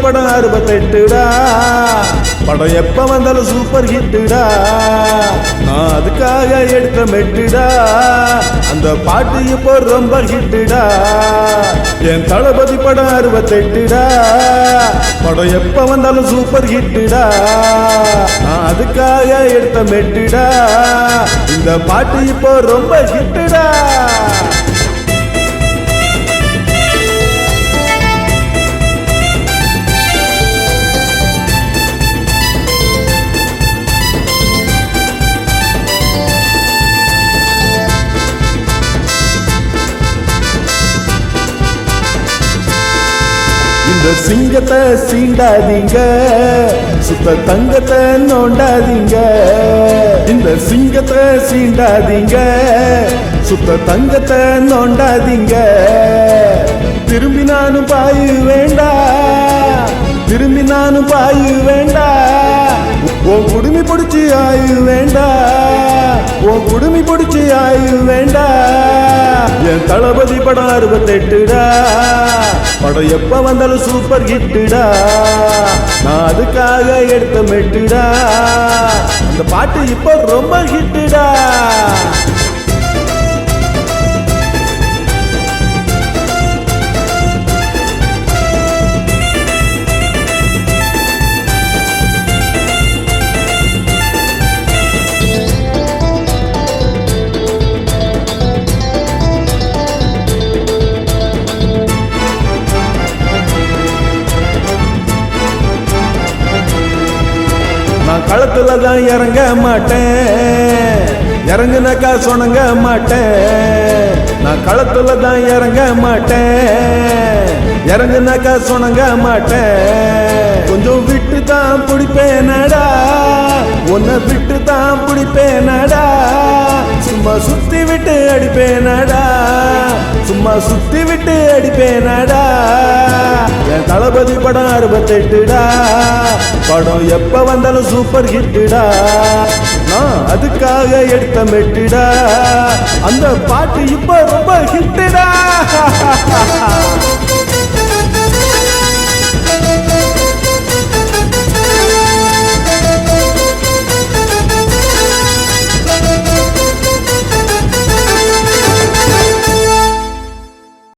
படம் 68டா. படம் எப்ப வந்தாலும் சூப்பர் ஹிட்டுடா. நான் அதுக்காக எடுத்த மெட்டுடா. அந்த பாட்டு இப்போ ரொம்ப ஹிட்டுடா. என் தளபதி படம் 68டா. படம் எப்ப வந்தாலும் சூப்பர் ஹிட்டுடா. நான் அதுக்காக எடுத்த மெட்டுடா. இந்த பாட்டு இப்போ ரொம்ப ஹிட்டுடா. இந்த சிங்கத்தை சீண்டாதீங்க, சுத்த தங்கத்தை நோண்டாதீங்க. இந்த சிங்கத்தை சீண்டாதீங்க, சுத்த தங்கத்தை நோண்டாதீங்க. திரும்பி நானும் பாயு வேண்டா, திரும்பி நானும் பாயு வேண்டா. உன் குடுமி பிடிச்சி ஆயு வேண்டா, உன் குடுமி பிடிச்சி ஆயு வேண்டா. என் தளபதி படம் 68டா. படம் எப்ப வந்தாலும் சூப்பர் ஹிட்டுடா. நான் அதுக்காக எடுத்த மெட்டுடா. அந்த பாட்டு இப்போ ரொம்ப ஹிட்டுடா. நான் களத்துல தான் இறங்க மாட்டேன், இறங்குனாக்கா சொனங்க மாட்டேன். நான் களத்துல தான் இறங்க மாட்டேன், இறங்குனாக்கா சொனங்க மாட்டேன். கொஞ்சம் விட்டு தான் பிடிப்பேனடா, உன்னை விட்டு தான் பிடிப்பேனடா. சும்மா சுத்தி விட்டு அடிப்பேனடா, சும்மா சுத்தி விட்டு அடிப்பேனடா. என் தளபதி படம் 68டா. படம் எப்ப வந்தாலும் சூப்பர் ஹிட்டுடா. நான் அதுக்காக எடுத்த மெட்டுடா. அந்த பாட்டு இப்ப ரொம்ப ஹிட்டுடா.